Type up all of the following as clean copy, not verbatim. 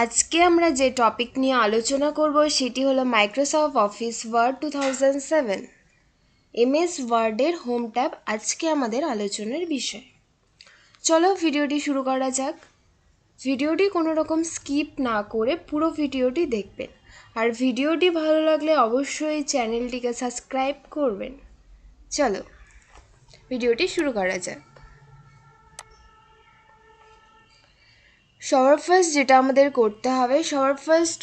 আজকে আমরা যে টপিক নিয়ে আলোচনা করব সেটি হলো মাইক্রোসফট অফিস ওয়ার্ড 2007 এমএস ওয়ার্ডের হোম ট্যাব আজকে আমাদের আলোচনার বিষয়। চলো ভিডিওটি শুরু করা যাক। ভিডিওটি কোনো রকম স্কিপ না করে পুরো ভিডিওটি দেখবেন, আর ভিডিওটি ভালো লাগলে অবশ্যই চ্যানেলটিকে সাবস্ক্রাইব করবেন। চলো ভিডিওটি শুরু করা যাক। সবার ফার্স্ট যেটা আমাদের করতে হবে, সবার ফার্স্ট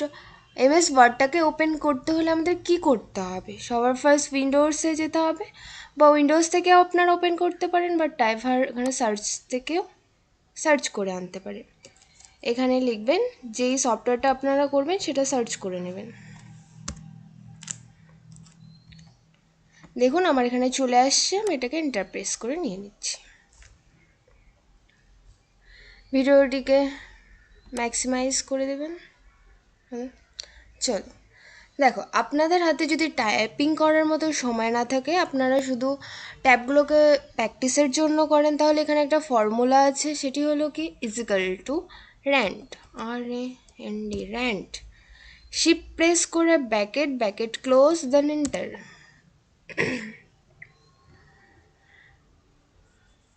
এমএস ওয়ার্ডটাকে ওপেন করতে হলে আমাদের কি করতে হবে? সবার ফার্স্ট উইন্ডোজে যেতে হবে, বা উইন্ডোজ থেকেও আপনারা ওপেন করতে পারেন, বা টাইপার এখানে সার্চ থেকেও সার্চ করে আনতে পারেন। এখানে লিখবেন, যেই সফটওয়্যারটা আপনারা করবেন সেটা সার্চ করে নেবেন। দেখুন আমার এখানে চলে আসছে, আমি এটাকে এন্টার প্রেস করে নিয়ে নিচ্ছি। ভিডিওটিকে ম্যাক্সিমাইজ করে দেবেন। চলো দেখো, আপনাদের হাতে যদি টাইপিং করার মতো সময় না থাকে, আপনারা শুধু ট্যাবগুলোকে প্র্যাকটিসের জন্য করেন, তাহলে এখানে একটা ফর্মুলা আছে, সেটি হলো কি equal to rand, RAND, rand. Shift press করে ব্যাকেট ক্লোজ দেন এন্টার।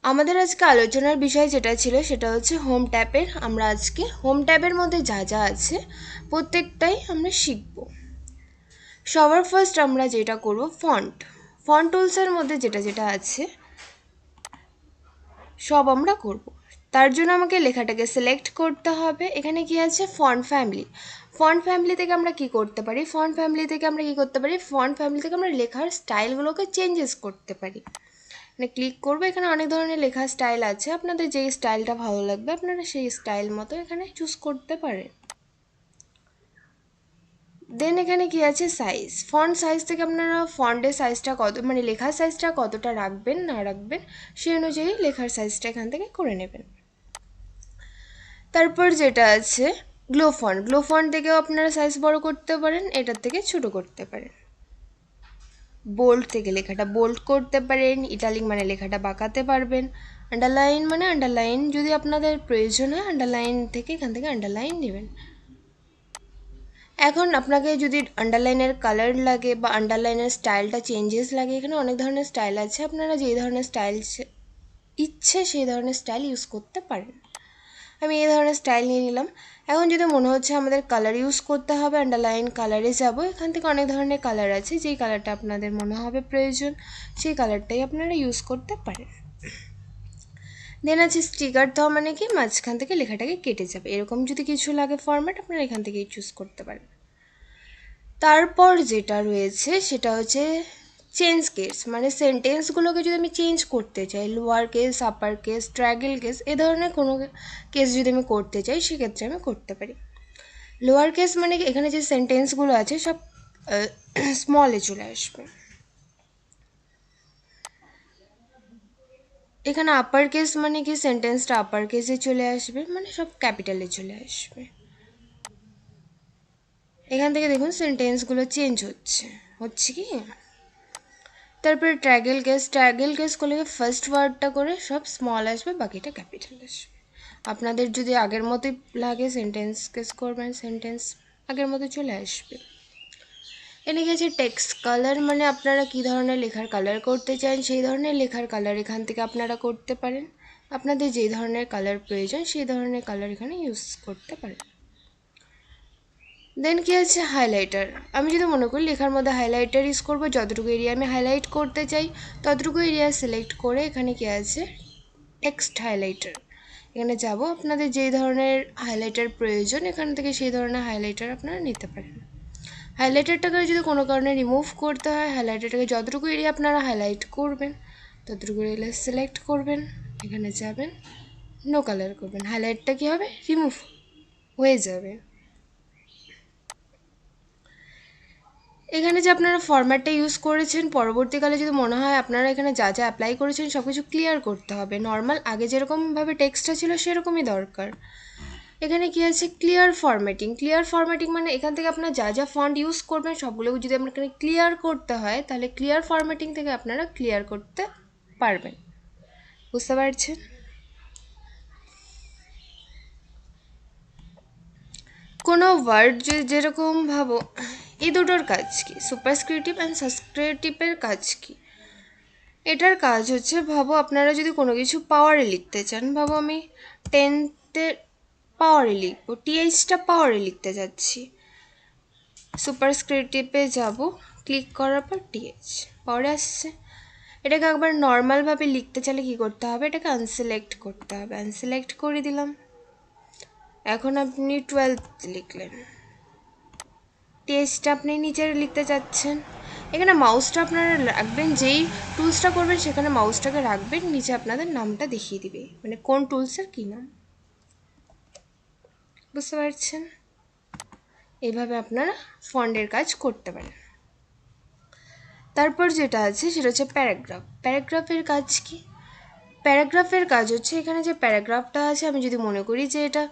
আমাদের আজকে আলোচনার বিষয় যেটা ছিল সেটা হচ্ছে হোম ট্যাবের। আমরা আজকে হোম ট্যাবের মধ্যে যা যা আছে প্রত্যেকটাই আমরা শিখব। সবার ফার্স্ট আমরা যেটা করব, ফন্ট টুলসের মধ্যে যেটা যেটা আছে সব আমরা করব। তার জন্য আমাকে লেখাটাকে সিলেক্ট করতে হবে। এখানে কি আছে, ফন্ট ফ্যামিলি থেকে আমরা কি করতে পারি, ফন্ট ফ্যামিলি থেকে আমরা লেখার স্টাইলগুলোকে চেঞ্জেস করতে পারি। মানে ক্লিক করবো, এখানে অনেক ধরনের লেখার স্টাইল আছে, আপনাদের যেই স্টাইলটা ভালো লাগবে আপনারা সেই স্টাইল মতো এখানে চুজ করতে পারেন। দেন এখানে কি আছে, ফন্ট সাইজ থেকে আপনারা ফন্টের সাইজটা কত, মানে লেখার সাইজটা কতটা রাখবেন না রাখবেন সেই অনুযায়ী লেখার সাইজটা এখান থেকে করে নেবেন। তারপর যেটা আছে গ্লো ফন্ট থেকেও আপনারা সাইজ বড় করতে পারেন, এটার থেকে ছোট করতে পারেন। বোল্ড থেকে লেখাটা বোল্ড করতে পারেন, ইটালিক মানে লেখাটা বাঁকাতে পারবেন, আন্ডারলাইন যদি আপনাদের প্রয়োজন হয় আন্ডারলাইন থেকে এখান থেকে আন্ডারলাইন নেবেন। এখন আপনাকে যদি আন্ডারলাইনের কালার লাগে বা আন্ডারলাইনের স্টাইলটা চেঞ্জেস লাগে, এখানে অনেক ধরনের স্টাইল আছে, আপনারা যেই ধরনের স্টাইল ইচ্ছে সেই ধরনের স্টাইল ইউজ করতে পারেন। আমি এই ধরনের স্টাইল নিয়ে নিলাম। এখন যদি মনে হচ্ছে আমাদের কালার ইউজ করতে হবে, আন্ডারলাইন কালারে যাব, এখান থেকে অনেক ধরনের কালার আছে, যেই কালারটা আপনাদের মনে হবে প্রয়োজন সেই কালারটাই আপনারা ইউজ করতে পারেন। দেন আছে স্টিকার, তো মানে কি মাঝখান থেকে লেখাটাকে কেটে যাবে, এরকম যদি কিছু লাগে ফরম্যাট আপনারা এখান থেকেই চুজ করতে পারেন। তারপর যেটা রয়েছে সেটা হচ্ছে চেঞ্জ কেস, মানে সেন্টেন্সগুলোকে যদি আমি চেঞ্জ করতে চাই, lower case, upper case, triangle case, এ ধরনের কোনো কেস যদি আমি করতে চাই সেক্ষেত্রে আমি করতে পারি। লোয়ার কেস মানে কি এখানে যে সেন্টেন্সগুলো আছে সব স্মলে চলে আসবে। এখানে আপার কেস মানে কি সেন্টেন্সটা আপার কেসে চলে আসবে, মানে সব ক্যাপিটালে চলে আসবে। এখান থেকে দেখুন সেন্টেন্সগুলো চেঞ্জ হচ্ছে কি। তারপরে ট্রায়াঙ্গেল কেস করলে ফার্স্ট ওয়ার্ডটা করে সব স্মল আসবে, বাকিটা ক্যাপিটাল আসবে। আপনাদের যদি আগের মতোই লাগে সেন্টেন্স কেস করবেন, সেন্টেন্স আগের মতো চলে আসবে। এনে গেছে টেক্সট কালার, মানে আপনারা কী ধরনের লেখার কালার করতে চান সেই ধরনের লেখার কালার এখান থেকে আপনারা করতে পারেন। আপনাদের যে ধরনের কালার প্রয়োজন সেই ধরনের কালার এখানে ইউজ করতে পারেন। দেন কি আছে হাইলাইটার, আমি যদি মনে করি লেখার মধ্যে হাইলাইটার ইউজ করবো, যতটুকু এরিয়া আমি হাইলাইট করতে চাই ততটুকু এরিয়া সিলেক্ট করে এখানে কি আছে টেক্সট হাইলাইটার, এখানে যাব, আপনাদের যেই ধরনের হাইলাইটার প্রয়োজন এখান থেকে সেই ধরনের হাইলাইটার আপনারা নিতে পারেন। হাইলাইটারটাকে যদি কোনো কারণে রিমুভ করতে হয়, হাইলাইটারটাকে যতটুকু এরিয়া আপনারা হাইলাইট করবেন ততটুকু এরিয়া সিলেক্ট করবেন, এখানে যাবেন, নো কালার করবেন, হাইলাইটটা কী হবে রিমুভ হয়ে যাবে। এখানে যে আপনারা ফরম্যাটটা ইউজ করেছেন, পরবর্তীকালে যদি মনে হয় আপনারা এখানে যা যা অ্যাপ্লাই করেছেন সব কিছু ক্লিয়ার করতে হবে, নর্মাল আগে যেরকমভাবে টেক্সটটা ছিল সেরকমই দরকার। এখানে কি আছে ক্লিয়ার ফরম্যাটিং মানে এখান থেকে আপনারা যা যা ফন্ট ইউজ করবেন সবগুলো যদি আপনাকে ক্লিয়ার করতে হয় তাহলে ক্লিয়ার ফরম্যাটিং থেকে আপনারা ক্লিয়ার করতে পারবেন। বুঝতে পারছেন? কোনো ওয়ার্ড যেরকম ভাবো, এই দুটোর কাজ কি, সুপারস্ক্রিপটিভ অ্যান্ড সাবস্ক্রিপটিভের কাজ কি? এটার কাজ হচ্ছে, ভাবো আপনারা যদি কোনো কিছু পাওয়ারে লিখতে চান, ভাবো আমি 10th পাওয়ারে লিখবো, টিএইচটা পাওয়ারে লিখতে যাচ্ছি, সুপারস্ক্রিপটিভে যাব, ক্লিক করার পর টিএইচ পাওয়ারে আসছে। এটাকে একবার নর্মালভাবে লিখতে চাইলে কী করতে হবে, এটাকে আনসিলেক্ট করতে হবে, আনসিলেক্ট করে দিলাম। এখন আপনি 12th লিখলেন, টেস্টটা আপনি নিচে লিখতে চাচ্ছেন, এখানে মাউসটা আপনারা রাখবেন, যেই টুলসটা করবেন সেখানে মাউসটাকে রাখবেন, নিচে আপনাদের নামটা দেখিয়ে দিবে, মানে কোন টুলসের কী নাম, বুঝতে পারছেন? এইভাবে আপনারা ফন্টের কাজ করতে পারেন। তারপর যেটা আছে সেটা হচ্ছে প্যারাগ্রাফ। প্যারাগ্রাফের কাজ কি? প্যারাগ্রাফের কাজ হচ্ছে, এখানে যে প্যারাগ্রাফটা আছে আমি যদি মনে করি যে এটা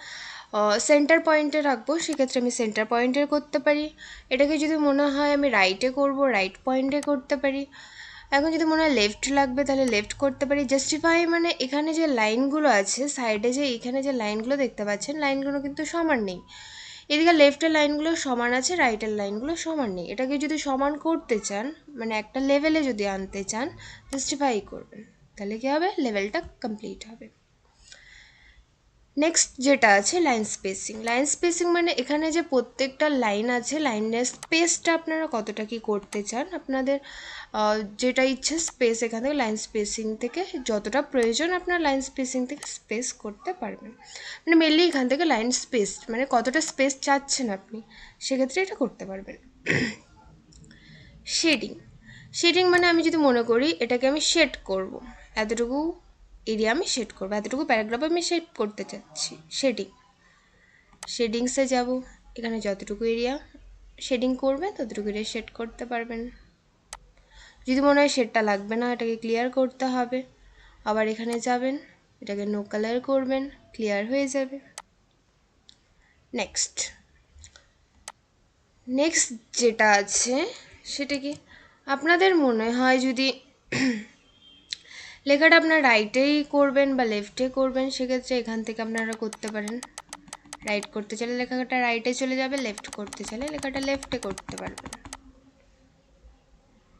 সেন্টার পয়েন্টে রাখবো, সেক্ষেত্রে আমি সেন্টার পয়েন্টে করতে পারি। এটাকে যদি মনে হয় আমি রাইটে করব, রাইট পয়েন্টে করতে পারি। এখন যদি মনে হয় লেফট লাগবে তাহলে লেফট করতে পারি। জাস্টিফাই মানে এখানে যে লাইনগুলো আছে সাইডে, যে এখানে যে লাইনগুলো দেখতে পাচ্ছেন, লাইনগুলো কিন্তু সমান নেই। এদিকে লেফটের লাইনগুলো সমান আছে, রাইটের লাইনগুলো সমান নেই। এটাকে যদি সমান করতে চান, মানে একটা লেভেলে যদি আনতে চান, জাস্টিফাই করবেন, তাহলে কী হবে, লেভেলটা কমপ্লিট হবে। নেক্সট যেটা আছে লাইন স্পেসিং। লাইন স্পেসিং মানে এখানে যে প্রত্যেকটা লাইন আছে, লাইনের স্পেসটা আপনারা কতটা কি করতে চান, আপনাদের যেটা ইচ্ছে স্পেস, এখান থেকে লাইন স্পেসিং থেকে যতটা প্রয়োজন আপনার লাইন স্পেসিং থেকে স্পেস করতে পারবেন। মানে মেনলি এখান থেকে লাইন স্পেস মানে কতটা স্পেস চাচ্ছেন আপনি, সেক্ষেত্রে এটা করতে পারবেন। শেডিং। শেডিং মানে আমি যদি মনে করি এটাকে আমি শেড করব, এতটুকু এরিয়া আমি শেড করবো, এতটুকু প্যারাগ্রাফ আমি শেড করতে চাচ্ছি, শেডিং। শেডিংসে যাব, এখানে যতটুকু এরিয়া শেডিং করবে ততটুকু এরিয়া শেড করতে পারবেন। যদি মনে হয় শেডটা লাগবে না, এটাকে ক্লিয়ার করতে হবে, আবার এখানে যাবেন, এটাকে নো কালার করবেন, ক্লিয়ার হয়ে যাবে। নেক্সট যেটা আছে সেটা কি, আপনাদের মনে হয় যদি লেখাটা আপনার রাইটেই করবেন বা লেফটে করবেন, সেক্ষেত্রে এখান থেকে আপনারা করতে পারেন। রাইট করতে চাইলে লেখাটা রাইটে চলে যাবে, লেফট করতে চাইলে লেখাটা লেফটে করতে পারবেন।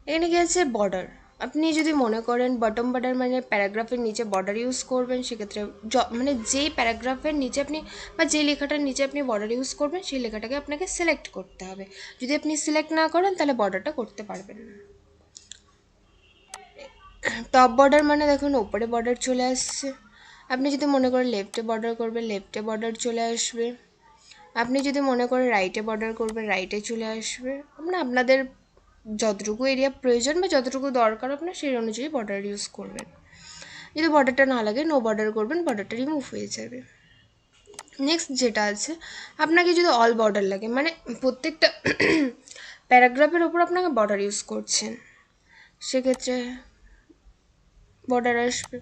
এখানে কি আছে, বর্ডার। আপনি যদি মনে করেন বটম বর্ডার মানে প্যারাগ্রাফের নিচে বর্ডার ইউজ করবেন, সেক্ষেত্রে মানে যেই প্যারাগ্রাফের নিচে আপনি বা যেই লেখাটার নিচে আপনি বর্ডার ইউজ করবেন সেই লেখাটাকে আপনাকে সিলেক্ট করতে হবে। যদি আপনি সিলেক্ট না করেন তাহলে বর্ডারটা করতে পারবেন না। টপ বর্ডার মানে দেখুন ওপরে বর্ডার চলে আসছে। আপনি যদি মনে করেন লেফটে বর্ডার করবেন, লেফটে বর্ডার চলে আসবে। আপনি যদি মনে করেন রাইটে বর্ডার করবেন, রাইটে চলে আসবে। মানে আপনাদের যতটুকু এরিয়া প্রয়োজন বা যতটুকু দরকার আপনার সেই অনুযায়ী বর্ডার ইউজ করবেন। যদি বর্ডারটা না লাগে নো বর্ডার করবেন, বর্ডারটা রিমুভ হয়ে যাবে। নেক্সট যেটা আছে, আপনাকে যদি অল বর্ডার লাগে মানে প্রত্যেকটা প্যারাগ্রাফের ওপর আপনাকে বর্ডার ইউজ করছেন, সেক্ষেত্রে বর্ডার আসবে।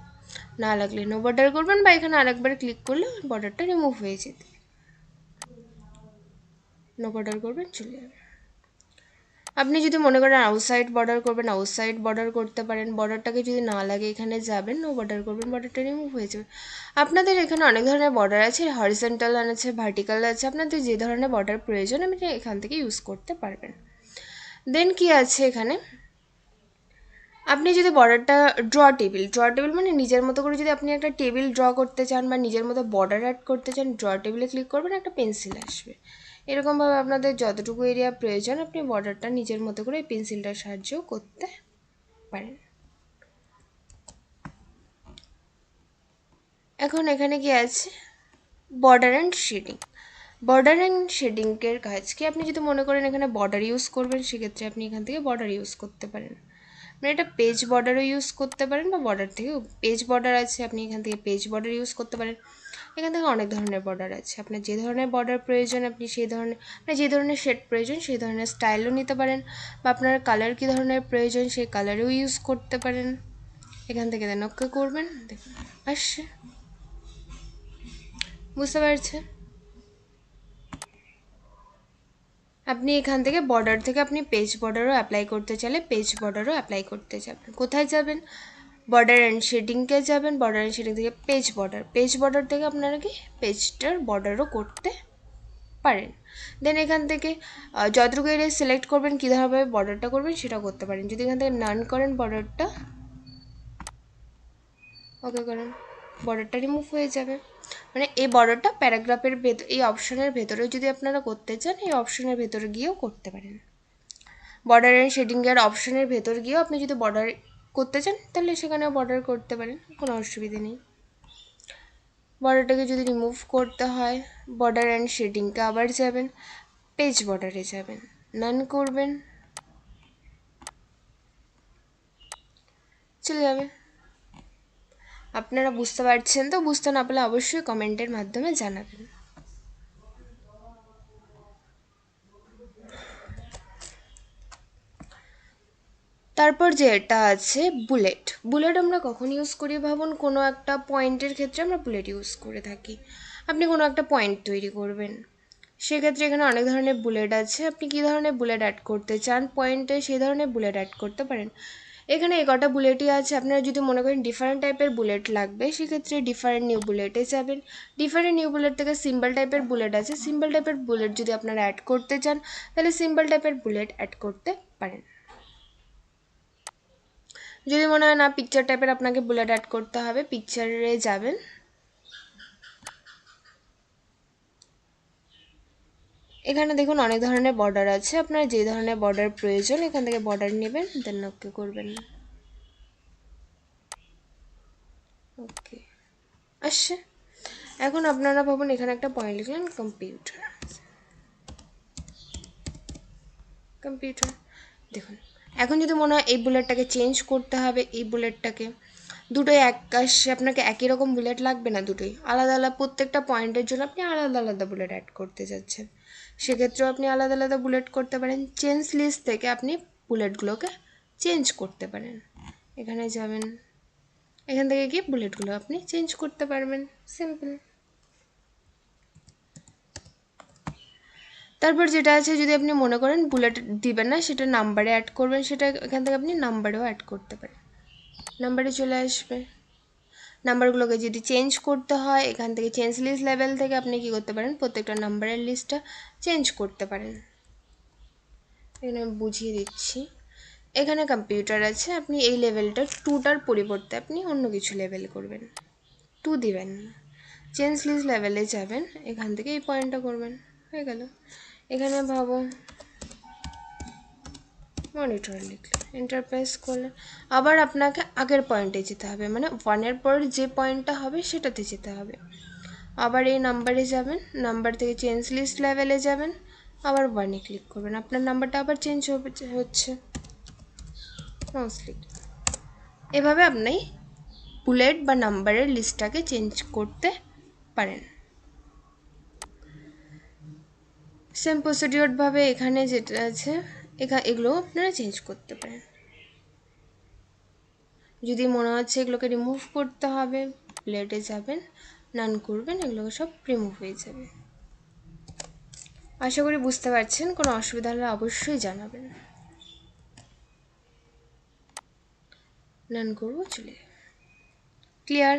না লাগলে নো বর্ডার করবেন বা এখানে আরেকবার ক্লিক করলে বর্ডারটা রিমুভ হয়ে যেতে, নো বর্ডার করবেন, চলে যাবে। আপনি যদি মনে করেন আউটসাইড বর্ডার করবেন, আউটসাইড বর্ডার করতে পারেন। বর্ডারটাকে যদি না লাগে এখানে যাবেন, নো বর্ডার করবেন, বর্ডারটা রিমুভ হয়ে যাবে। আপনাদের এখানে অনেক ধরনের বর্ডার আছে, হরিজন্টাল আছে, ভার্টিক্যাল আছে, আপনাদের যে ধরনের বর্ডার প্রয়োজন আপনি এখান থেকে ইউজ করতে পারবেন। দেন কি আছে এখানে, আপনি যদি বর্ডারটা ড্র টেবিল মানে নিজের মতো করে যদি আপনি একটা টেবিল ড্র করতে চান বা নিজের মতো বর্ডার অ্যাড করতে চান, ড্র টেবিলে ক্লিক করবেন, একটা পেন্সিল আসবে। এরকমভাবে আপনাদের যতটুকু এরিয়া প্রয়োজন আপনি বর্ডারটা নিজের মতো করে এই পেন্সিলটার সাহায্যেও করতে পারেন। এখন এখানে কি আছে, border and shading. Border and শেডিংয়ের কাজ কি, আপনি যদি মনে করেন এখানে বর্ডার ইউজ করবেন, সেক্ষেত্রে আপনি এখান থেকে বর্ডার ইউজ করতে পারেন। মানে এটা পেজ বর্ডারও ইউজ করতে পারেন বা বর্ডার থেকেও, পেজ বর্ডার আছে আপনি এখান থেকে পেজ বর্ডার ইউজ করতে পারেন। এখান থেকে অনেক ধরনের বর্ডার আছে, আপনার যে ধরনের বর্ডার প্রয়োজন আপনি সেই ধরনের, মানে যে ধরনের শেড প্রয়োজন সেই ধরনের স্টাইলও নিতে পারেন, বা আপনার কালার কী ধরনের প্রয়োজন সেই কালারেও ইউজ করতে পারেন। এখান থেকে দেন ওকে করবেন, দেখুন আসছে, বুঝতে পারছেন? আপনি এখান থেকে বর্ডার থেকে আপনি পেজ বর্ডারও অ্যাপ্লাই করতে চাইলে পেজ বর্ডারও অ্যাপ্লাই করতে যাবেন। কোথায় যাবেন, বর্ডার অ্যান্ড শেডিংকে যাবেন, বর্ডার অ্যান্ড শেডিং থেকে পেজ বর্ডার থেকে আপনারা কি পেজটার বর্ডারও করতে পারেন। দেন এখান থেকে যতটুকু এরিয়া সিলেক্ট করবেন কীভাবে বর্ডারটা করবেন সেটা করতে পারেন। যদি এখান থেকে নান করেন বর্ডারটা, ওকে করেন, বর্ডারটা রিমুভ হয়ে যাবে। মানে এই বর্ডারটা প্যারাগ্রাফের ভেতর, এই অপশনের ভেতরেও যদি আপনারা করতে চান এই অপশনের ভেতরে গিয়েও করতে পারেন। বর্ডার অ্যান্ড শেডিংয়ের অপশনের ভেতর গিয়েও আপনি যদি বর্ডার করতে চান তাহলে সেখানেও বর্ডার করতে পারেন, কোনো অসুবিধে নেই। বর্ডারটাকে যদি রিমুভ করতে হয় বর্ডার অ্যান্ড শেডিংকে আবার যাবেন, পেজ বর্ডারে যাবেন, নান করবেন, চলে যাবে। আপনারা বুঝতে পারছেন তো? বুঝতে না পারলে অবশ্যই কমেন্টের মাধ্যমে জানাবেন। তারপর যে এটা আছে বুলেট। বুলেট আমরা কখন ইউজ করি ভাবুন, কোনো একটা পয়েন্টের ক্ষেত্রে আমরা বুলেট ইউজ করে থাকি। আপনি কোনো একটা পয়েন্ট তৈরি করবেন, সেক্ষেত্রে এখানে অনেক ধরনের বুলেট আছে, আপনি কী ধরনের বুলেট অ্যাড করতে চান পয়েন্টে সেই ধরনের বুলেট অ্যাড করতে পারেন। এখানে কটা বুলেটই আছে, আপনারা যদি মনে করেন ডিফারেন্ট টাইপের বুলেট লাগবে সেক্ষেত্রে ডিফারেন্ট নিউ বুলেটে যাবেন। ডিফারেন্ট নিউ বুলেট থেকে সিম্বল টাইপের বুলেট আছে, সিম্বল টাইপের বুলেট যদি আপনারা অ্যাড করতে চান তাহলে সিম্বল টাইপের বুলেট অ্যাড করতে পারেন। যদি মনে হয় না পিকচার টাইপের আপনাকে বুলেট অ্যাড করতে হবে, পিকচারে যাবেন, এখানে দেখুন অনেক ধরনের বর্ডার আছে, আপনার যে ধরনের বর্ডার প্রয়োজন এখান থেকে বর্ডার নেবেন, দেন ওকে করবেন। ওকে আসছে। এখন আপনারা ভাবুন এখানে একটা পয়েন্ট লিখলেন কম্পিউটার, কম্পিউটার। দেখুন এখন যদি মনে হয় এই বুলেটটাকে চেঞ্জ করতে হবে, এই বুলেটটাকে, দুটোই এক আসছে, আপনাকে একই রকম বুলেট লাগবে না, দুটোই আলাদা আলাদা, প্রত্যেকটা পয়েন্টের জন্য আপনি আলাদা আলাদা বুলেট অ্যাড করতে যাচ্ছেন, সেক্ষেত্রেও আপনি আলাদা আলাদা বুলেট করতে পারেন। চেঞ্জ লিস্ট থেকে আপনি বুলেটগুলোকে চেঞ্জ করতে পারেন, এখানে যাবেন, এখান থেকে গিয়ে বুলেটগুলো আপনি চেঞ্জ করতে পারবেন, সিম্পল। তারপর যেটা আছে, যদি আপনি মনে করেন বুলেট দিবেন না, সেটা নাম্বারে অ্যাড করবেন, সেটা এখান থেকে আপনি নাম্বারেও অ্যাড করতে পারেন, নাম্বারে চলে আসবে। নাম্বারগুলোকে যদি চেঞ্জ করতে হয় এখান থেকে চেঞ্জ লিস্ট লেভেল থেকে আপনি কী করতে পারেন, প্রত্যেকটা নাম্বারের লিস্টটা চেঞ্জ করতে পারেন। এখানে আমি বুঝিয়ে দিচ্ছি, এখানে কম্পিউটার আছে, আপনি এই লেভেলটা 2টার পরিবর্তে আপনি অন্য কিছু লেভেল করবেন, 2 দিবেন না, চেঞ্জ লিস্ট লেভেলে যাবেন, এখান থেকে এই পয়েন্টটা করবেন, হয়ে গেল। এখানে ভাবো মনিটর লিখলেন, এন্টারপ্রাইজ করলেন, আবার আপনাকে আগের পয়েন্টে যেতে হবে, মানে 1-এর পর যে পয়েন্টটা হবে সেটাতে যেতে হবে। আবার এই নাম্বারে যাবেন, নাম্বার থেকে চেঞ্জ লিস্ট লেভেলে যাবেন, আবার 1-এ ক্লিক করবেন, আপনার নাম্বারটা আবার চেঞ্জ হচ্ছে, মাউস ক্লিক। এভাবে আপনি বুলেট বা নাম্বারের লিস্টটাকে চেঞ্জ করতে পারেন। সেম প্রসিডিওরভাবে এখানে যেটা আছে এগুলো আপনারা চেঞ্জ করতে পারেন। যদি মনে হচ্ছে এগুলোকে রিমুভ করতে হবে প্লেটে যাবেন, নান করবেন, এগুলোকে সব রিমুভ হয়ে যাবে। আশা করি বুঝতে পারছেন, কোনো অসুবিধা হলে অবশ্যই জানাবেন। নান করবো, চলে ক্লিয়ার।